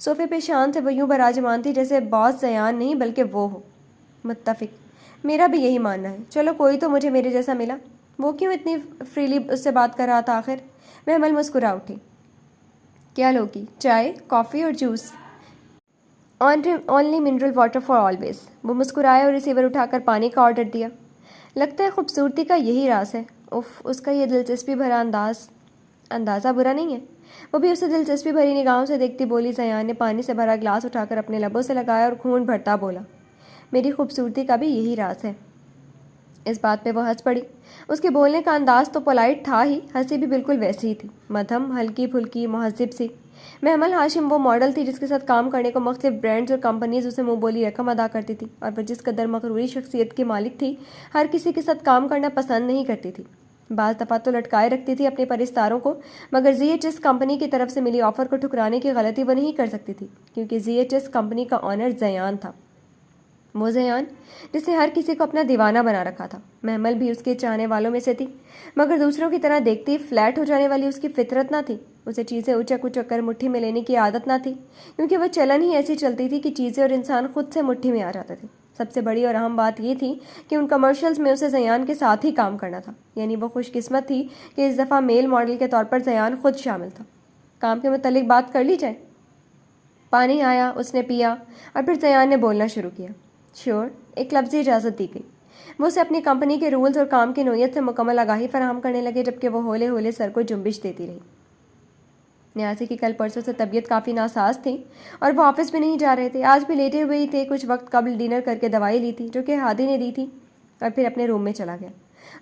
صوفے پہ شان سے وہ یوں براجمان تھی جیسے باس زیان نہیں بلکہ وہ ہو۔ متفق، میرا بھی یہی ماننا ہے۔ چلو کوئی تو مجھے میرے جیسا ملا۔ وہ کیوں اتنی فریلی اس سے بات کر رہا تھا آخر؟ محمل مسکرا اٹھی۔ کیا لوگی؟ چائے، کافی اور juice? Only mineral water for always. وہ مسکرایا اور ریسیور اٹھا کر پانی کا آرڈر دیا۔ لگتا ہے خوبصورتی کا یہی راز ہے۔ اف، اس کا یہ دلچسپی بھرا اندازہ برا نہیں ہے۔ وہ بھی اسے دلچسپی بھری نگاہوں سے دیکھتی بولی۔ زیان نے پانی سے بھرا گلاس اٹھا کر اپنے لبوں سے لگایا اور خون بھرتا بولا، میری خوبصورتی کا بھی یہی راز ہے۔ اس بات پہ وہ ہنس پڑی۔ اس کے بولنے کا انداز تو پولائٹ تھا ہی، ہنسی بھی بالکل ویسی ہی تھی، مدھم، ہلکی پھلکی، مہذب سی۔ محمل ہاشم وہ ماڈل تھی جس کے ساتھ کام کرنے کو مختلف برانڈز اور کمپنیز اسے منہ بولی رقم ادا کرتی تھی، اور وہ جس قدر مغروری شخصیت کی مالک تھی، ہر کسی کے ساتھ کام کرنا پسند نہیں کرتی تھی۔ بعض دفعہ تو لٹکائے رکھتی تھی اپنے پرستاروں کو، مگر زی ایچ ایس کمپنی کی طرف سے ملی آفر کو ٹھکرانے کی غلطی وہ نہیں کر سکتی تھی، کیونکہ زی ایچ ایس کمپنی کا آنر زیان تھا۔ وہ زیان جس نے ہر کسی کو اپنا دیوانہ بنا رکھا تھا۔ محمل بھی اس کے چاہنے والوں میں سے تھی، مگر دوسروں کی طرح دیکھتے ہی فلیٹ ہو جانے والی اس کی فطرت نہ تھی۔ اسے چیزیں اچک اچک کر مٹھی میں لینے کی عادت نہ تھی، کیونکہ وہ چلن ہی ایسی چلتی تھی کہ چیزیں اور انسان خود سے مٹھی میں آ جاتے تھے۔ سب سے بڑی اور اہم بات یہ تھی کہ ان کمرشلز میں اسے زیان کے ساتھ ہی کام کرنا تھا، یعنی وہ خوش قسمت تھی کہ اس دفعہ میل ماڈل کے طور پر زیان خود شامل تھا۔ کام کے متعلق بات کر لی جائے؟ پانی آیا، اس نے پیا، اور پھر زیان نے بولنا شروع کیا۔ شیور، ایک لفظی اجازت دی گئی۔ وہ اسے اپنی کمپنی کے رولز اور کام کی نوعیت سے مکمل آگاہی فراہم کرنے لگے، جبکہ وہ ہولے ہولے سر کو جنبش دیتی رہی۔ نیازی کی کل پرسوں سے طبیعت کافی ناساز تھی اور وہ آفس بھی نہیں جا رہے تھے۔ آج بھی لیٹے ہوئے ہی تھے، کچھ وقت قبل ڈنر کر کے دوائی لی تھی جو کہ ہادی نے دی تھی، اور پھر اپنے روم میں چلا گیا۔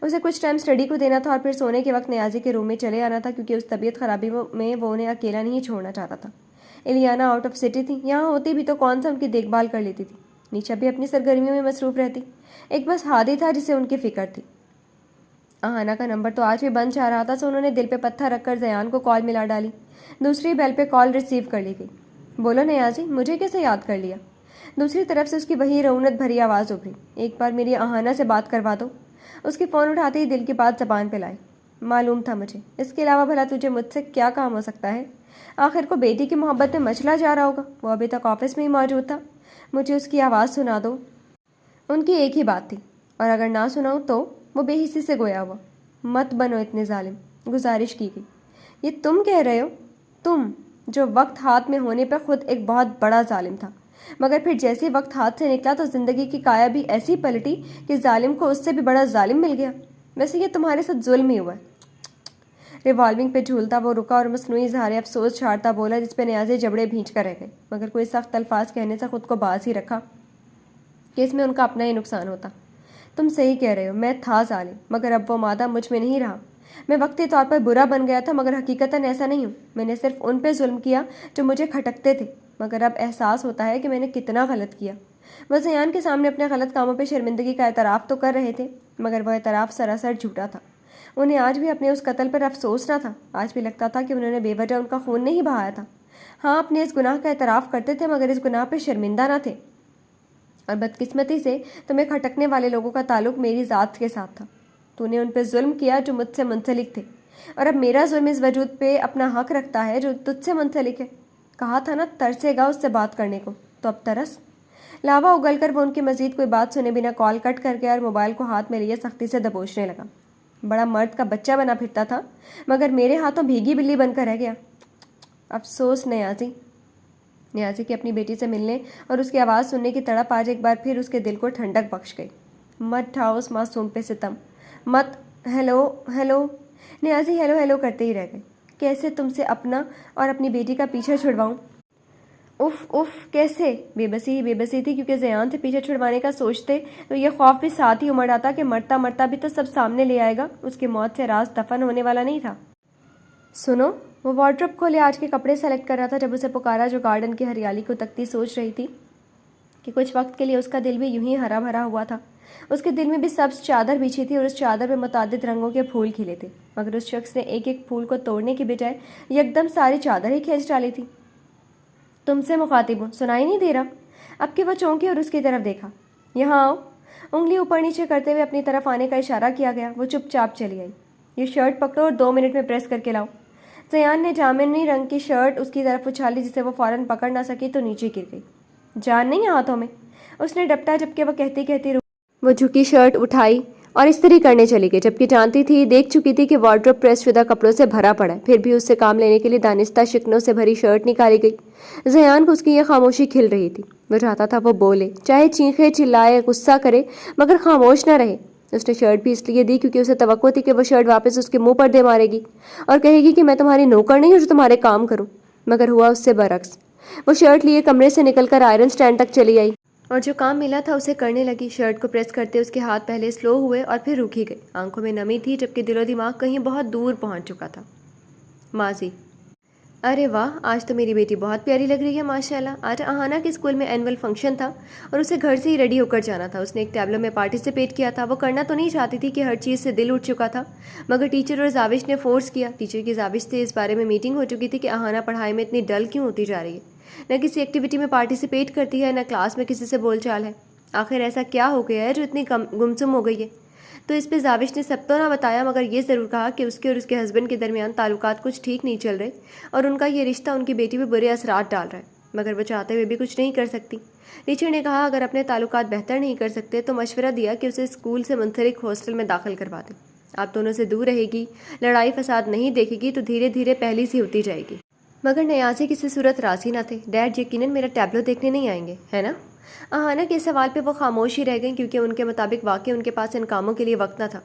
اسے کچھ ٹائم اسٹڈی کو دینا تھا اور پھر سونے کے وقت نیازی کے روم میں چلے آنا تھا، کیونکہ اس طبیعت خرابی میں وہ انہیں اکیلا نہیں چھوڑنا چاہتا تھا۔ الیانا آؤٹ آف سٹی تھی، یہاں ہوتی بھی تو کون سا ان کی دیکھ بھال کر لیتی تھی۔ نیچا بھی اپنی سرگرمیوں میں مصروف رہتی، ایک بس ہادی تھا جسے ان کی فکر تھی۔ آہانہ کا نمبر تو آج بھی بند چاہ رہا تھا، سو انہوں نے دل پہ پتھر رکھ کر زیان کو کال ملا ڈالی۔ دوسری بیل پہ کال ریسیو کر لی گئی۔ بولو نیازی، مجھے کیسے یاد کر لیا؟ دوسری طرف سے اس کی وہی رعونت بھری آواز ابھری۔ ایک بار میری آہانہ سے بات کروا دو۔ اس کی فون اٹھاتے ہی دل کی بات زبان پہ لائی۔ معلوم تھا مجھے، اس کے علاوہ بھلا تجھے مجھ سے کیا کام ہو سکتا ہے؟ آخر کو بیٹی کی محبت میں مچلا جا رہا ہوگا، وہ ابھی تک آفس میں ہی موجود تھا۔ مجھے اس کی آواز سنا دو۔ ان کی ایک ہی بات تھی، اور اگر نہ سناؤں تو؟ وہ بے حسی سے گویا ہوا۔ مت بنو اتنے ظالم، گزارش کی گئی۔ یہ تم کہہ رہے ہو؟ تم جو وقت ہاتھ میں ہونے پہ خود ایک بہت بڑا ظالم تھا، مگر پھر جیسے وقت ہاتھ سے نکلا تو زندگی کی کایا بھی ایسی پلٹی کہ ظالم کو اس سے بھی بڑا ظالم مل گیا۔ ویسے یہ تمہارے ساتھ ظلم ہی ہوا ہے۔ ریوالونگ پہ جھولتا وہ رکا اور مصنوعی اظہار افسوس چھاڑتا بولا، جس پہ نیازی جبڑے بھینچ کر رہ گئے، مگر کوئی سخت الفاظ کہنے سے خود کو باز ہی رکھا کہ اس میں ان کا اپنا ہی نقصان ہوتا۔ تم صحیح کہہ رہے ہو، میں تھا ظالم، مگر اب وہ مادہ مجھ میں نہیں رہا۔ میں وقتی طور پر برا بن گیا تھا، مگر حقیقتاً ایسا نہیں ہوں۔ میں نے صرف ان پہ ظلم کیا جو مجھے کھٹکتے تھے، مگر اب احساس ہوتا ہے کہ میں نے کتنا غلط کیا۔ وہ زیان کے سامنے اپنے غلط کاموں پہ شرمندگی کا اعتراف تو کر رہے تھے، مگر وہ اعتراف سراسر جھوٹا تھا۔ انہیں آج بھی اپنے اس قتل پر افسوس نہ تھا، آج بھی لگتا تھا کہ انہوں نے بے وجہ ان کا خون نہیں بہایا تھا۔ ہاں، اپنے اس گناہ کا اعتراف کرتے تھے، مگر اس گناہ پہ شرمندہ نہ تھے۔ اور بدقسمتی سے تمہیں کھٹکنے والے لوگوں کا تعلق میری ذات کے ساتھ تھا۔ تو نے ان پہ ظلم کیا جو مجھ سے منسلک تھے، اور اب میرا ظلم اس وجود پہ اپنا حق رکھتا ہے جو تجھ سے منسلک ہے۔ کہا تھا نا ترسے گا اس سے بات کرنے کو، تو اب ترس۔ لاوا اگل کر وہ ان کی مزید کوئی بات سنے بنا کال کٹ کر گیا اور موبائل کو ہاتھ میں لیے سختی سے دبوچنے لگا۔ بڑا مرد کا بچہ بنا پھرتا تھا، مگر میرے ہاتھوں بھیگی بلی بن کر رہ گیا۔ افسوس نیازی۔ نیازی کی اپنی بیٹی سے ملنے اور اس کی آواز سننے کی تڑپ آج ایک بار پھر اس کے دل کو ٹھنڈک بخش گئی۔ مت ٹھاؤ اس معصوم پہ ستم، مت۔ Hello hello. Niazi hello hello کرتے ہی رہ گئے۔ کیسے تم سے اپنا اور اپنی بیٹی کا پیچھا چھڑواؤں؟ اف اف، کیسے؟ بے بسی ہی بے بسی تھی، کیونکہ زیان سے پیچھے چھڑوانے کا سوچتے تو یہ خوف بھی ساتھ ہی امڑ آتا کہ مرتا مرتا بھی تو سب سامنے لے آئے گا۔ اس کی موت سے راز دفن ہونے والا نہیں تھا۔ سنو، وہ وارڈروب کھولے آج کے کپڑے سلیکٹ کر رہا تھا جب اسے پکارا، جو گارڈن کی ہریالی کو تکتی سوچ رہی تھی کہ کچھ وقت کے لیے اس کا دل بھی یوں ہی ہرا بھرا ہوا تھا۔ اس کے دل میں بھی سبز چادر بچھی تھی اور اس چادر پہ متعدد رنگوں کے پھول کھلے تھے، مگر اس شخص نے ایک ایک پھول کو توڑنے کی بجائے یکدم ساری چادر ہی کھینچ ڈالی تھی۔ تم سے مخاطب ہوں، سنائی نہیں دے رہا؟ اب کہ وہ چونکی اور اس کی طرف دیکھا۔ یہاں آؤ۔ انگلی اوپر نیچے کرتے ہوئے اپنی طرف آنے کا اشارہ کیا گیا۔ وہ چپ چاپ چلی آئی۔ یہ شرٹ پکڑو اور 2 منٹ میں پریس کر کے لاؤ۔ زیان نے جامنی رنگ کی شرٹ اس کی طرف اچھالی جسے وہ فوراً پکڑ نہ سکی تو نیچے گر گئی۔ جان نہیں ہے ہاتھوں میں، اس نے ڈپٹا جبکہ وہ کہتی کہتی وہ جھکی شرٹ اٹھائی اور استری کرنے چلی گئی، جبکہ جانتی تھی، دیکھ چکی تھی کہ وارڈروب پریس شدہ کپڑوں سے بھرا پڑا ہے، پھر بھی اس سے کام لینے کے لیے دانستہ شکنوں سے بھری شرٹ نکالی گئی۔ زیان کو اس کی یہ خاموشی کھل رہی تھی، وہ چاہتا تھا وہ بولے، چاہے چیخے چلائے غصہ کرے، مگر خاموش نہ رہے۔ اس نے شرٹ بھی اس لیے دی کیونکہ اسے توقع تھی کہ وہ شرٹ واپس اس کے منہ پر دے مارے گی اور کہے گی کہ میں تمہاری نوکر نہیں ہوں جو تمہارے کام کروں، مگر ہوا اس سے برعکس۔ وہ شرٹ لیے کمرے سے نکل کر آئرن سٹینڈ تک چلی آئی اور جو کام ملا تھا اسے کرنے لگی۔ شرٹ کو پریس کرتے اس کے ہاتھ پہلے سلو ہوئے اور پھر رکی گئی، آنکھوں میں نمی تھی جبکہ دل و دماغ کہیں بہت دور پہنچ چکا تھا۔ ماضی: ارے واہ، آج تو میری بیٹی بہت پیاری لگ رہی ہے ماشاءاللہ۔ آج آہانہ کے اسکول میں اینول فنکشن تھا اور اسے گھر سے ہی ریڈی ہو کر جانا تھا۔ اس نے ایک ٹیبلو میں پارٹیسپیٹ کیا تھا۔ وہ کرنا تو نہیں چاہتی تھی کہ ہر چیز سے دل اٹھ چکا تھا، مگر ٹیچر اور زاوش نے فورس کیا۔ ٹیچر کی زاوش سے اس بارے میں میٹنگ ہو چکی تھی کہ آہانہ پڑھائی میں اتنی ڈل کیوں ہوتی جا رہی ہے، نہ کسی ایکٹیویٹی میں پارٹیسپیٹ کرتی ہے، نہ کلاس میں کسی سے بول چال ہے۔ آخر ایسا کیا ہو گیا ہے جو اتنی گمسم ہو گئی ہے؟ تو اس پہ زاوش نے سب تو نہ بتایا، مگر یہ ضرور کہا کہ اس کے اور اس کے ہسبینڈ کے درمیان تعلقات کچھ ٹھیک نہیں چل رہے اور ان کا یہ رشتہ ان کی بیٹی پہ برے اثرات ڈال رہا ہے، مگر وہ چاہتے ہوئے بھی کچھ نہیں کر سکتی۔ ٹیچر نے کہا اگر اپنے تعلقات بہتر نہیں کر سکتے تو مشورہ دیا کہ اسے اسکول سے منسلک ہاسٹل میں داخل کروا دیں۔ آپ دونوں سے دور رہے گی، لڑائی فساد نہیں دیکھے گی تو دھیرے دھیرے پہلی سی ہوتی جائے گی۔ مگر نیازی کسی صورت راضی نہ تھے۔ ڈیڈ یقیناً میرا ٹیبلو دیکھنے نہیں آئیں گے، ہے نا؟ آہانہ کے سوال پہ وہ خاموش ہی رہ گئیں کیونکہ ان کے مطابق واقعی ان کے پاس ان کاموں کے لیے وقت نہ تھا۔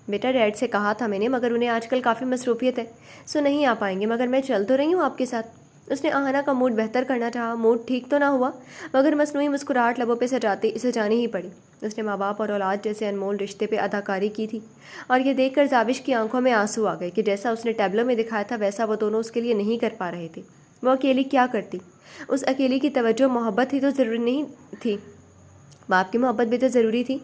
بیٹا ڈیڈ سے کہا تھا میں نے، مگر انہیں آج کل کافی مصروفیت ہے، سو نہیں آ پائیں گے، مگر میں چل تو رہی ہوں آپ کے ساتھ۔ اس نے آہانہ کا موڈ بہتر کرنا چاہا، موڈ ٹھیک تو نہ ہوا، مگر مصنوعی مسکراہٹ لبوں پہ سجانی ہی پڑی۔ اس نے ماں باپ اور اولاد جیسے انمول رشتے پہ اداکاری کی تھی اور یہ دیکھ کر زاوش کی آنکھوں میں آنسو آ گئے کہ جیسا اس نے ٹیبلو میں دکھایا تھا ویسا وہ دونوں اس کے لیے نہیں کر پا رہے تھے۔ وہ اکیلی کیا کرتی؟ اس اکیلی کی توجہ محبت ہی تو ضروری نہیں تھی، باپ کی محبت بھی تو ضروری تھی۔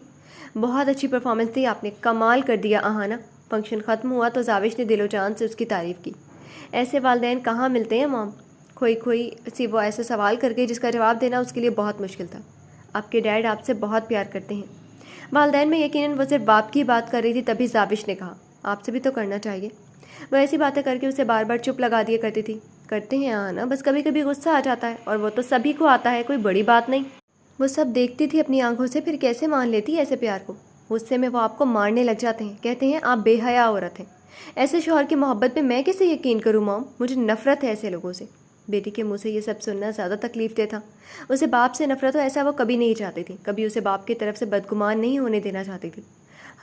بہت اچھی پرفارمنس دی آپ نے، کمال کر دیا آہانہ۔ فنکشن ختم ہوا تو زاوش نے دل و جان سے اس کی تعریف کی۔ ایسے والدین کہاں ملتے ہیں مام؟ کھوئی سی وہ ایسے سوال کر گئی جس کا جواب دینا اس کے لیے بہت مشکل تھا۔ آپ کے ڈیڈ آپ سے بہت پیار کرتے ہیں۔ والدین میں یقیناً وہ صرف باپ کی بات کر رہی تھی، تبھی زاوش نے کہا آپ سے بھی تو کرنا چاہیے۔ وہ ایسی باتیں کر کے اسے بار بار چپ لگا دیا کرتی تھی۔ کرتے ہیں آہانہ، بس کبھی کبھی غصہ آ جاتا ہے اور وہ تو سبھی کو آتا ہے، کوئی بڑی بات نہیں۔ وہ سب دیکھتی تھی اپنی آنکھوں سے، پھر کیسے مان لیتی ایسے پیار کو؟ غصے میں وہ آپ کو مارنے لگ جاتے ہیں، کہتے ہیں آپ بے حیا عورت ہیں۔ ایسے شوہر کی محبت پہ میں کیسے یقین کروں مام؟ مجھے نفرت ہے ایسے لوگوں سے۔ بیٹی کے منہ سے یہ سب سننا زیادہ تکلیف دہ تھا۔ اسے باپ سے نفرت ہو ایسا وہ کبھی نہیں چاہتی تھی، کبھی اسے باپ کی طرف سے بدگمان نہیں ہونے دینا چاہتی تھی۔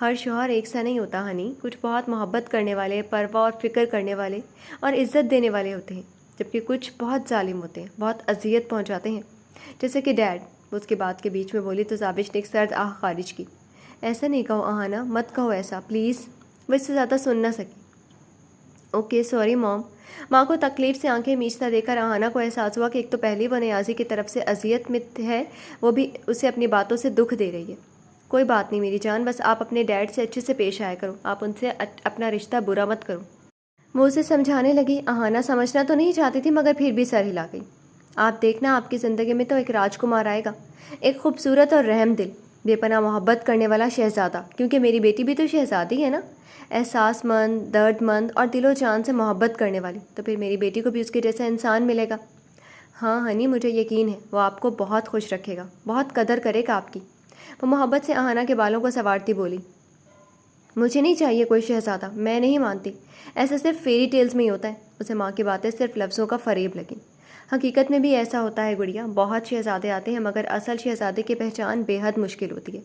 ہر شوہر ایک سا نہیں ہوتا ہنی، کچھ بہت محبت کرنے والے، پرواہ اور فکر کرنے والے اور عزت دینے والے ہوتے ہیں، جبکہ کچھ بہت ظالم ہوتے ہیں، بہت اذیت پہنچاتے ہیں، جیسے کہ ڈیڈ۔ وہ اس کے بات کے بیچ میں بولی تو زاوش نے ایک سرد آہ خارج کی۔ ایسا نہیں کہو آہانہ، مت کہو ایسا پلیز۔ وہ اس سے زیادہ سن نہ سکی۔ اوکے سوری موم۔ ماں کو تکلیف سے آنکھیں میچتا دیکھ کر آہانہ کو احساس ہوا کہ ایک تو پہلی وہ نیازی کی طرف سے اذیت میں ہے، وہ بھی اسے اپنی باتوں سے دکھ دے رہی ہے۔ کوئی بات نہیں میری جان، بس آپ اپنے ڈیڈ سے اچھے سے پیش آیا کرو، آپ ان سے اپنا رشتہ برا مت کرو۔ وہ اسے سمجھانے لگی۔ آہانہ سمجھنا تو نہیں چاہتی تھی مگر پھر بھی سر ہلا گئی۔ آپ دیکھنا آپ کی زندگی میں تو ایک راجکمار آئے گا، ایک خوبصورت اور رحم دل، بے پناہ محبت کرنے والا شہزادہ، کیونکہ میری بیٹی بھی تو شہزادی ہے نا، احساس مند، درد مند اور دل و جان سے محبت کرنے والی، تو پھر میری بیٹی کو بھی اس کے جیسا انسان ملے گا۔ ہاں ہنی، مجھے یقین ہے وہ آپ کو بہت خوش رکھے گا، بہت قدر کرے گا آپ کی۔ وہ محبت سے آہانہ کے بالوں کو سنوارتی بولی، مجھے نہیں چاہیے کوئی شہزادہ، میں نہیں مانتی، ایسا صرف فیری ٹیلز میں ہی ہوتا ہے۔ اسے ماں کی باتیں صرف لفظوں کا فریب لگیں۔ حقیقت میں بھی ایسا ہوتا ہے گڑیا، بہت شہزادے آتے ہیں مگر اصل شہزادے کی پہچان بے حد مشکل ہوتی ہے۔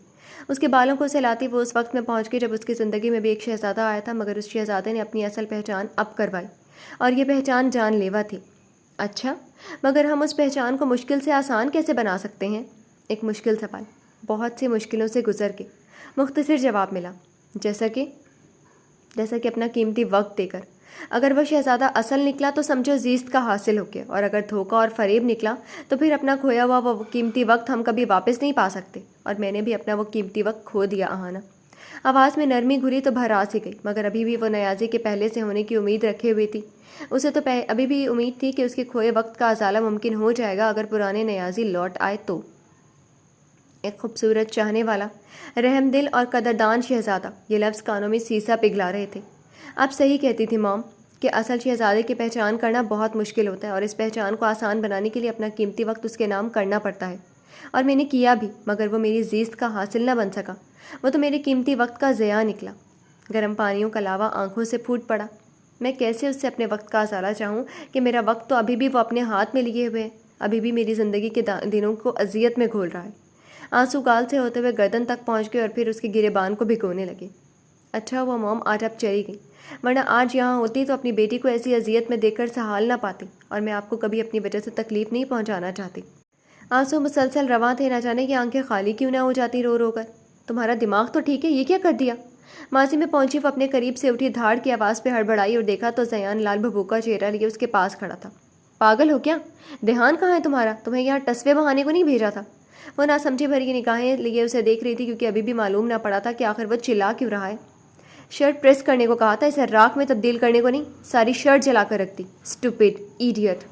اس کے بالوں کو سلاتی وہ اس وقت میں پہنچ گئی جب اس کی زندگی میں بھی ایک شہزادہ آیا تھا، مگر اس شہزادے نے اپنی اصل پہچان اب کروائی اور یہ پہچان جان لیوا تھی۔ اچھا، مگر ہم اس پہچان کو مشکل سے آسان کیسے بنا سکتے ہیں؟ ایک مشکل سوال، بہت سی مشکلوں سے گزر کے مختصر جواب ملا، جیسا کہ اپنا قیمتی وقت دے کر۔ اگر وہ شہزادہ اصل نکلا تو سمجھو زیست کا حاصل ہو گیا، اور اگر دھوکہ اور فریب نکلا تو پھر اپنا کھویا ہوا وہ قیمتی وقت ہم کبھی واپس نہیں پا سکتے، اور میں نے بھی اپنا وہ قیمتی وقت کھو دیا۔ آہانہ آواز میں نرمی گھری تو بھرا سی گئی، مگر ابھی بھی وہ نیازی کے پہلے سے ہونے کی امید رکھے ہوئی تھی۔ اسے تو ابھی بھی امید تھی کہ اس کے کھوئے وقت کا ازالہ ممکن ہو جائے گا اگر پرانے نیازی لوٹ آئے تو۔ ایک خوبصورت، چاہنے والا، رحم دل اور قدردان شہزادہ، یہ لفظ کانوں میں سیسا پگھلا رہے تھے۔ آپ صحیح کہتی تھی مام، کہ اصل شہزادے کی پہچان کرنا بہت مشکل ہوتا ہے اور اس پہچان کو آسان بنانے کے لیے اپنا قیمتی وقت اس کے نام کرنا پڑتا ہے، اور میں نے کیا بھی، مگر وہ میری زیست کا حاصل نہ بن سکا، وہ تو میرے قیمتی وقت کا ضیاع نکلا۔ گرم پانیوں کا لاوا آنکھوں سے پھوٹ پڑا۔ میں کیسے اس سے اپنے وقت کا ازالہ چاہوں کہ میرا وقت تو ابھی بھی وہ اپنے ہاتھ میں لیے ہوئے ہے، ابھی بھی میری زندگی کے دنوں کو اذیت میں گھول رہا ہے۔ آنسو گال سے ہوتے ہوئے گردن تک پہنچ گئے اور پھر اس کے گرے بان کو بھگونے لگے۔ اچھا ہوا موم آج آپ چلی گئی، ورنہ آج یہاں ہوتی تو اپنی بیٹی کو ایسی اذیت میں دیکھ کر سہال نہ پاتی، اور میں آپ کو کبھی اپنی وجہ سے تکلیف نہیں پہنچانا چاہتی۔ آنسو مسلسل رواں تھے، نہ جانے کی آنکھیں خالی کیوں نہ ہو جاتی رو رو کر۔ تمہارا دماغ تو ٹھیک ہے، یہ کیا کر دیا؟ ماضی میں پہنچی وہ اپنے قریب سے اٹھی دھاڑ کی آواز پہ ہڑبڑائی اور دیکھا تو زیان لال بھبو کا چہرہ لیے اس کے پاس کھڑا تھا۔ پاگل ہو کیا؟ دھیان کہاں ہے تمہارا؟ تمہیں یہاں ٹسوے بہانے کو نہیں بھیجا تھا؟ وہ نہ سمجھی بھری نگاہیں لیے اسے دیکھ رہی تھی، کیونکہ ابھی بھی معلوم نہ پڑا تھا کہ آخر وہ چلا کیوں رہا ہے۔ شرٹ پریس کرنے کو کہا تھا، اسے راکھ میں تبدیل کرنے کو نہیں، ساری شرٹ جلا کر رکھ دی۔ Stupid idiot.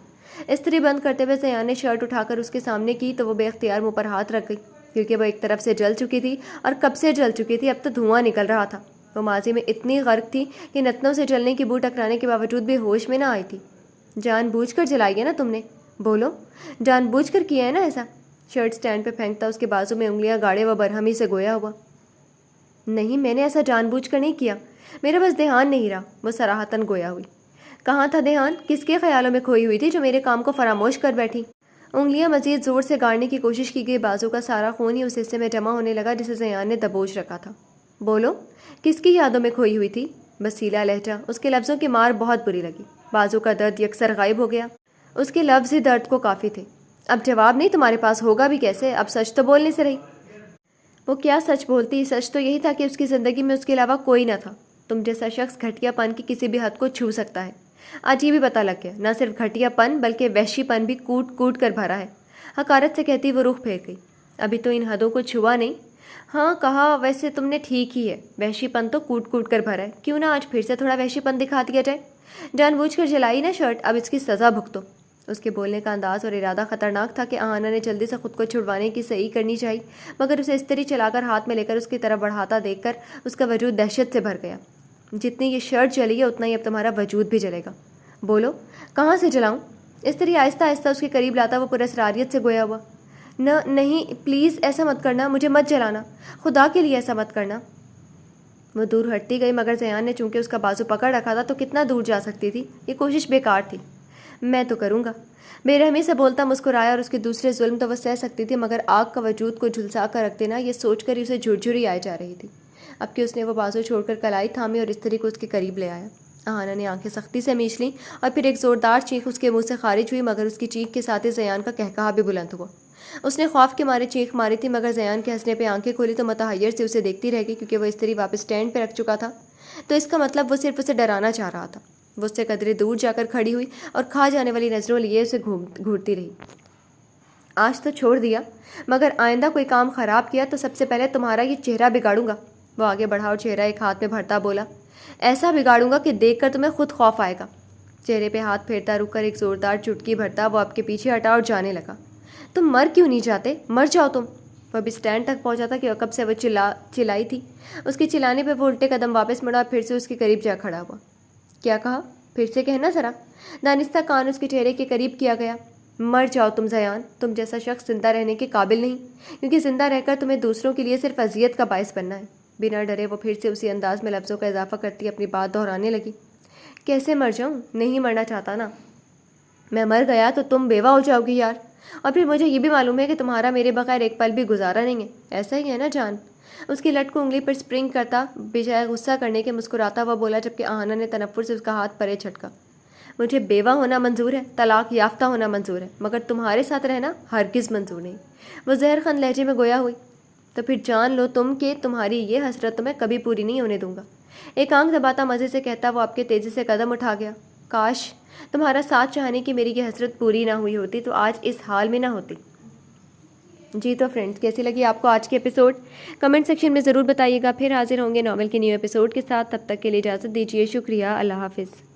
استری بند کرتے ہوئے زیان نے شرٹ اٹھا کر اس کے سامنے کی تو وہ بے اختیار منہ پر ہاتھ رکھ گئی، کیونکہ وہ ایک طرف سے جل چکی تھی اور کب سے جل چکی تھی، اب تو دھواں نکل رہا تھا۔ وہ ماضی میں اتنی غرق تھی کہ نتنوں سے جلنے کی بو ٹکرانے کے باوجود بھی ہوش میں نہ آئی تھی۔ جان بوجھ کر جلائی ہے نا تم نے؟ بولو، جان بوجھ کر کیا ہے نا ایسا؟ شرٹ سٹینڈ پہ پھینکتا اس کے بازو میں انگلیاں گاڑے و برہمی سے گویا ہوا۔ نہیں، میں نے ایسا جان بوجھ کر نہیں کیا، میرا بس دھیان نہیں رہا، وہ صراحتاً گویا ہوئی۔ کہاں تھا دھیان؟ کس کے خیالوں میں کھوئی ہوئی تھی جو میرے کام کو فراموش کر بیٹھی؟ انگلیاں مزید زور سے گاڑنے کی کوشش کی گئی، بازو کا سارا خون ہی اس حصے میں جمع ہونے لگا جسے زیان نے دبوچ رکھا تھا۔ بولو، کس کی یادوں میں کھوئی ہوئی تھی؟ بسیلا لہجہ، اس کے لفظوں کی مار بہت بری لگی۔ بازو کا درد یکسر غائب ہو گیا، اس کے لفظ ہی درد کو کافی تھے۔ اب جواب نہیں تمہارے پاس، ہوگا بھی کیسے؟ اب سچ تو بولنے سے رہی۔ وہ کیا سچ بولتی؟ سچ تو یہی تھا کہ اس کی زندگی میں اس کے علاوہ کوئی نہ تھا۔ تم جیسا شخص گھٹیا پن کی کسی بھی حد کو چھو سکتا ہے، آج یہ بھی پتہ لگ گیا۔ نہ صرف گھٹیا پن بلکہ وحشی پن بھی کوٹ کوٹ کر بھرا ہے۔ حقارت سے کہتی وہ رخ پھیر گئی۔ ابھی تو ان حدوں کو چھوا نہیں۔ ہاں کہا، ویسے تم نے ٹھیک ہی ہے، وحشی پن تو کوٹ کوٹ کر بھرا ہے، کیوں نہ آج پھر سے تھوڑا وحشی پن دکھا دیا جائے؟ جان بوجھ کر جلائی نا شرٹ، اب اس کی سزا بھگتو۔ اس کے بولنے کا انداز اور ارادہ خطرناک تھا کہ آہانہ نے جلدی سے خود کو چھڑوانے کی صحیح کرنی چاہی، مگر اسے استری چلا کر ہاتھ میں لے کر اس کی طرف بڑھاتا دیکھ کر اس کا وجود دہشت سے بھر گیا۔ جتنی یہ شرٹ جلی ہے اتنا ہی اب تمہارا وجود بھی جلے گا۔ بولو، کہاں سے جلاؤں؟ استری آہستہ آہستہ اس کے قریب لاتا وہ پراسراریت سے گویا ہوا۔ نہیں پلیز ایسا مت کرنا، مجھے مت جلانا، خدا کے لیے ایسا مت کرنا۔ وہ دور ہٹتی گئی، مگر زیان نے چونکہ اس کا بازو پکڑ رکھا تھا تو کتنا دور جا سکتی تھی؟ یہ کوشش بیکار تھی۔ میں تو کروں گا، بے رحمی سے بولتا مسکرایا، اور اس کے دوسرے ظلم تو وہ سہ سکتی تھی، مگر آگ کا وجود کو جھلسا کر رکھ دینا، یہ سوچ کر ہی اسے جھرجھری آئی جا رہی تھی۔ اب کہ اس نے وہ بازو چھوڑ کر کلائی تھامی اور استری کو اس کے قریب لے آیا۔ آہانہ نے آنکھیں سختی سے میچ لیں اور پھر ایک زوردار چیخ اس کے منہ سے خارج ہوئی، مگر اس کی چیخ کے ساتھ ہی زیان کا قہقہا بھی بلند ہوا۔ اس نے خوف کے مارے چیخ ماری تھی، مگر زیان کے ہنسنے پہ آنکھیں کھولی تو متحیر سے اسے دیکھتی رہ گئی، کیونکہ وہ استری واپس اسٹینڈ پہ رکھ چکا تھا، تو اس کا مطلب وہ صرف اسے ڈرانا چاہ رہا تھا۔ وہ اس سے قدرے دور جا کر کھڑی ہوئی اور کھا جانے والی نظروں لیے اسے گھورتی رہی۔ آج تو چھوڑ دیا، مگر آئندہ کوئی کام خراب کیا تو سب سے پہلے تمہارا یہ چہرہ بگاڑوں گا۔ وہ آگے بڑھا اور چہرہ ایک ہاتھ میں بھرتا بولا، ایسا بگاڑوں گا کہ دیکھ کر تمہیں خود خوف آئے گا۔ چہرے پہ ہاتھ پھیرتا رک کر ایک زوردار چٹکی بھرتا وہ آپ کے پیچھے ہٹا اور جانے لگا۔ تم مر کیوں نہیں جاتے؟ مر جاؤ تم۔ وہ بھی اسٹینڈ تک پہنچا تھا کہ کب سے وہ چلائی تھی۔ اس کے چلانے پہ وہ الٹے قدم واپس مڑا اور پھر سے اس کے قریب جا کھڑا ہوا۔ کیا کہا؟ پھر سے کہنا ذرا۔ دانستہ کان اس کے چہرے کے قریب کیا گیا۔ مر جاؤ تم زیان، تم جیسا شخص زندہ رہنے کے قابل نہیں، کیونکہ زندہ رہ کر تمہیں دوسروں کے لیے صرف اذیت کا باعث بننا ہے۔ بنا ڈرے وہ پھر سے اسی انداز میں لفظوں کا اضافہ کرتی اپنی بات دہرانے لگی۔ کیسے مر جاؤں؟ نہیں مرنا چاہتا نا۔ میں مر گیا تو تم بیوہ ہو جاؤ گی یار، اور پھر مجھے یہ بھی معلوم ہے کہ تمہارا میرے بغیر ایک پل بھی گزارا نہیں ہے، ایسا ہی ہے نا جان؟ اس کی لٹ کو انگلی پر سپرنگ کرتا بجائے غصہ کرنے کے مسکراتا ہوا بولا، جبکہ آہانہ نے تنفر سے اس کا ہاتھ پرے چھٹکا۔ مجھے بیوہ ہونا منظور ہے، طلاق یافتہ ہونا منظور ہے، مگر تمہارے ساتھ رہنا ہرگز منظور نہیں۔ وہ زہر خند لہجے میں گویا ہوئی۔ تو پھر جان لو تم کہ تمہاری یہ حسرت تو میں کبھی پوری نہیں ہونے دوں گا۔ ایک آنکھ دباتا مزے سے کہتا وہ آپ کے تیزی سے قدم اٹھا گیا۔ کاش تمہارا ساتھ چاہنے کی میری یہ حسرت پوری نہ ہوئی ہوتی تو آج اس حال میں نہ ہوتی۔ جی تو فرینڈز، کیسی لگی آپ کو آج کی ایپیسوڈ؟ کمنٹ سیکشن میں ضرور بتائیے گا۔ پھر حاضر ہوں گے ناول کے نیو ایپیسوڈ کے ساتھ، تب تک کے لیے اجازت دیجیے۔ شکریہ، اللہ حافظ۔